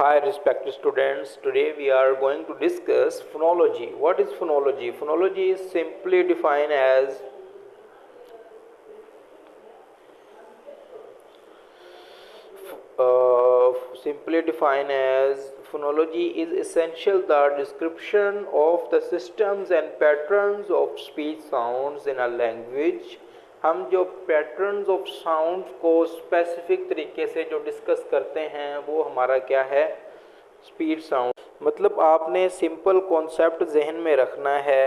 Hi, respected students. Today we are going to discuss phonology. What is phonology? Phonology is simply defined as uh, phonology is essential the description of the systems and patterns of speech sounds in a language. हम जो patterns of sound को specific तरीके से जो discuss करते हैं वो हमारा क्या है, स्पीड साउंड। मतलब आपने सिंपल कॉन्सेप्ट जहन में रखना है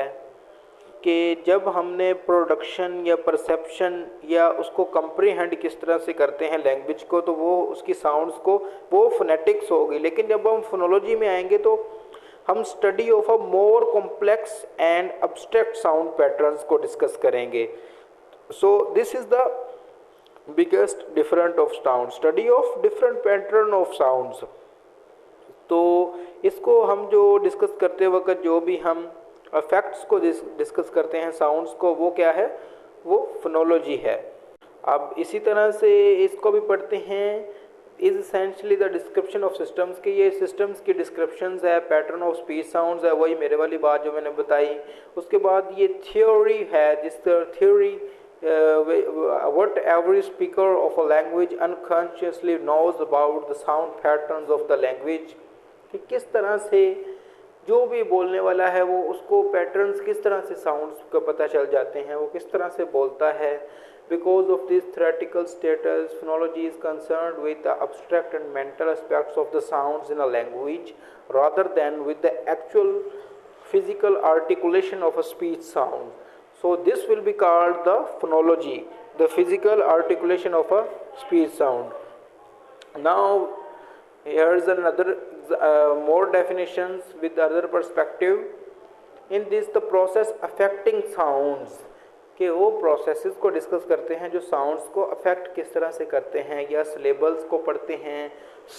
कि जब हमने प्रोडक्शन या परसेप्शन या उसको कंप्रीहेंड किस तरह से करते हैं लैंग्वेज को, तो वो उसकी साउंड्स को वो फोनेटिक्स होगी। लेकिन जब हम फोनोलॉजी में आएंगे तो हम study of a more complex and abstract sound patterns को डिस्कस करेंगे। So this is the biggest different of sound, study of different pattern of sounds. तो इसको हम जो डिस्कस करते वक्त जो भी हम फैक्ट्स को डिस्कस करते हैं साउंड्स को, वो क्या है, वो फोनोलॉजी है। अब इसी तरह से इसको भी पढ़ते हैं, is essentially the description of systems, के ये सिस्टम्स की डिस्क्रिप्शंस है, पैटर्न ऑफ स्पीच साउंड्स है, वही मेरे वाली बात जो मैंने बताई। उसके बाद ये थ्योरी है, जिस theory what every speaker of a language unconsciously knows about the sound patterns of the language, कि किस तरह से जो भी बोलने वाला है वो उसको पैटर्न्स किस तरह से साउंड्स का पता चल जाते हैं, वो किस तरह से बोलता है। Because of this theoretical status, phonology is concerned with the abstract and mental aspects of the sounds in a language rather than with the actual physical articulation of a speech sound. So this will be called the phonology, the physical articulation of a speech sound. Now here is another more definitions with other perspective. In this the process affecting sounds, कि वो processes को discuss करते हैं जो sounds को affect किस तरह से करते हैं, या सिलेबल्स को पढ़ते हैं,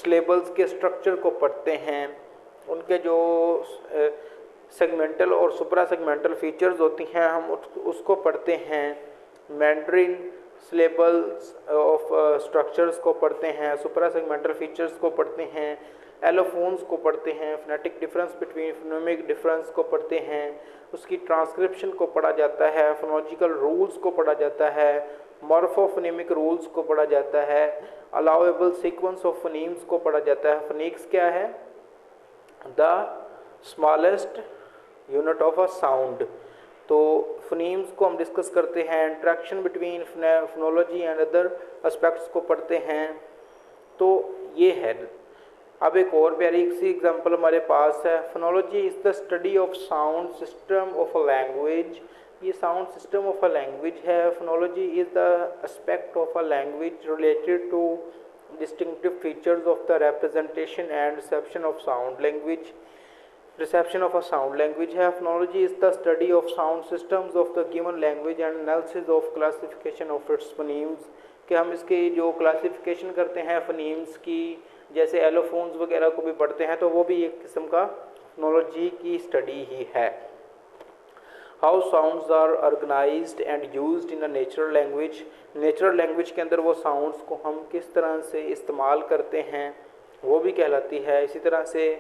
सिलेबल्स के स्ट्रक्चर को पढ़ते हैं, उनके जो सेगमेंटल और सुपरा सेगमेंटल फीचर्स होती हैं हम उसको पढ़ते हैं, मैंड्रिन सिलेबल्स ऑफ स्ट्रक्चर्स को पढ़ते हैं, सुपरा सेगमेंटल फीचर्स को पढ़ते हैं, एलोफोन्स को पढ़ते हैं, phonetic difference between phonemic difference को पढ़ते हैं, उसकी ट्रांसक्रिप्शन को पढ़ा जाता है, फोनोलॉजिकल रूल्स को पढ़ा जाता है, मॉर्फोफोनेमिक रूल्स को पढ़ा जाता है, अलाउएबल सीक्वेंस ऑफ फोनीम्स को पढ़ा जाता है। फोनिक्स क्या है, the smallest unit of a sound. तो फोनीम्स को हम डिस्कस करते हैं, interaction between phonology and other aspects को पढ़ते हैं। तो ये है। अब एक और प्यारी सी एग्जांपल हमारे पास है, phonology is the study of sound system of a language. ये sound system of a language है। Phonology is the aspect of a language related to distinctive features of the representation and reception of sound language, reception of a sound language है। Phonology is the study of sound systems of the given language and analysis of classification of its phonemes, कि हम इसकी जो classification करते हैं phonemes की, जैसे allophones वगैरह को भी पढ़ते हैं, तो वो भी एक किस्म का फोनोलॉजी की स्टडी ही है। How sounds are organized and used in a natural language, natural language के अंदर वो साउंड्स को हम किस तरह से इस्तेमाल करते हैं वो भी कहलाती है। इसी तरह से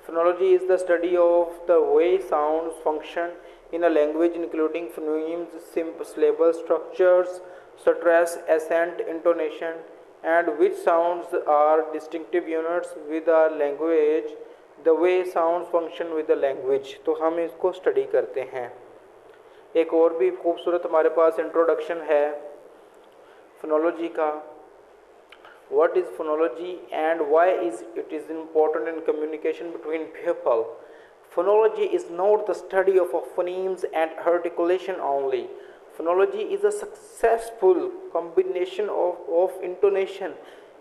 phonology is the study of the way sounds function in a language including phonemes, syllable structures, stress, accent, intonation and which sounds are distinctive units with a language, the way sounds function with the language। तो हम इसको study करते हैं। एक और भी खूबसूरत हमारे पास इंट्रोडक्शन है फोनोलॉजी का। What is phonology and why is it is important in communication between people? Phonology is not the study of phonemes and articulation only. Phonology is a successful combination of intonation,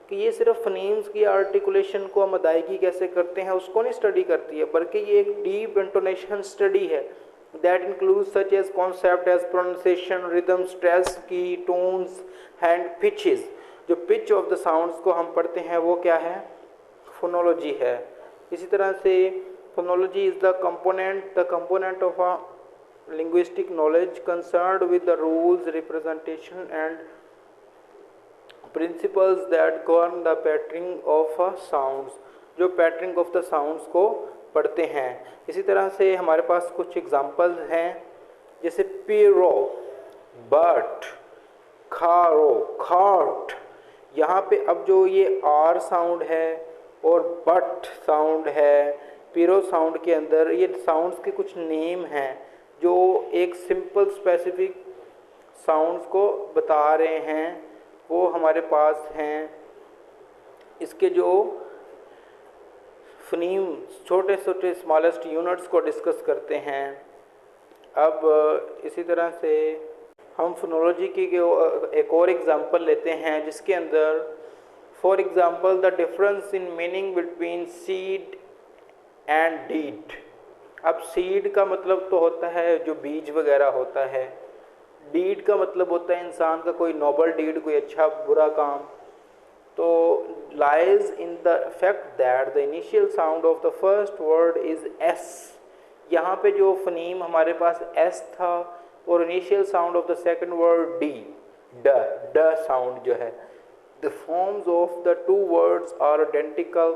कि ये सिर्फ phonemes की articulation को हम अदायगी कैसे करते हैं उसको नहीं स्टडी करती है, बल्कि ये एक डीप इंटोनेशन स्टडी है that includes such as concept as pronunciation, rhythm, stress की, टोन्स एंड पिचेस। जो पिच ऑफ द साउंड्स को हम पढ़ते हैं वो क्या है, फोनोलॉजी है। इसी तरह से phonology is the component of a linguistic knowledge concerned with the rules, representation and principles that govern the patterning of sounds। जो पैटर्निंग ऑफ द साउंड्स को पढ़ते हैं। इसी तरह से हमारे पास कुछ एग्जांपल्स हैं, जैसे पीरो, बट, खारो, खाट। यहाँ पे अब जो ये आर साउंड है और बट साउंड है, पीरो साउंड के अंदर ये साउंड्स के कुछ नेम हैं जो एक सिंपल स्पेसिफिक साउंड्स को बता रहे हैं, वो हमारे पास हैं। इसके जो फनीम छोटे छोटे स्मॉलेस्ट यूनिट्स को डिस्कस करते हैं। अब इसी तरह से हम फोनोलॉजी की एक और एग्जांपल लेते हैं, जिसके अंदर for example the difference in meaning between seed and deed. अब सीड का मतलब तो होता है जो बीज वगैरह होता है, डीड का मतलब होता है इंसान का कोई नोबल डीड, कोई अच्छा बुरा काम। तो lies in the fact that the initial sound of the first word is S। यहाँ पे जो फनीम हमारे पास S था और initial sound of the second word D, ड साउंड जो है। The forms of the two words are identical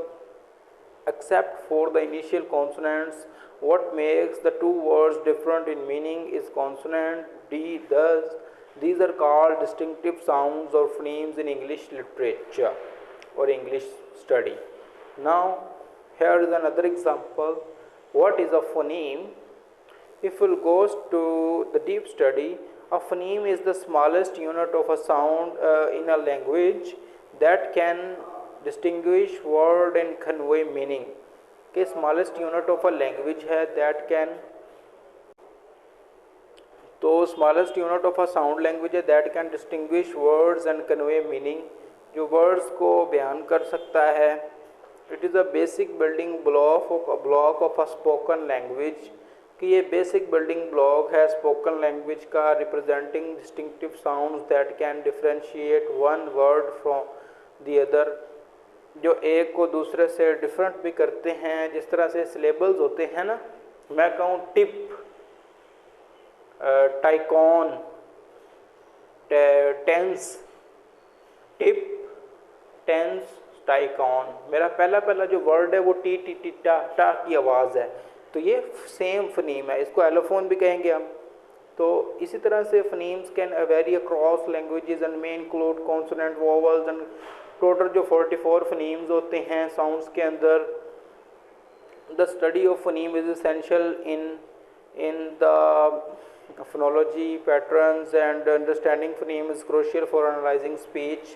except for the initial consonants. What makes the two words different in meaning is consonant D. Thus, these are called distinctive sounds or phonemes in English literature or English study. Now, here is another example. What is a phoneme? If we go to the deep study, a phoneme is the smallest unit of a sound in a language that can distinguish word and convey meaning. कि smallest unit of a language है that can, तो smallest unit of a sound language है that can distinguish words and convey meaning, जो words को बयान कर सकता है। It is a basic building block of a spoken language, कि ये basic building block है spoken language का, representing distinctive sounds that can differentiate one word from the other, जो एक को दूसरे से डिफरेंट भी करते हैं। जिस तरह से सिलेबल्स होते हैं ना, मैं कहूँ tip, tycoon, tense, tip, tense, tycoon. मेरा पहला जो वर्ड है वो टी टी टी टा टा की आवाज़ है, तो ये सेम फनीम है, इसको एलोफोन भी कहेंगे हम। तो इसी तरह से phonemes can vary across languages and may include consonant, vowels and total जो 44 फनीम्स होते हैं साउंड्स के अंदर। The study of phoneme is essential in the phonology patterns and understanding phoneme is crucial for analyzing speech.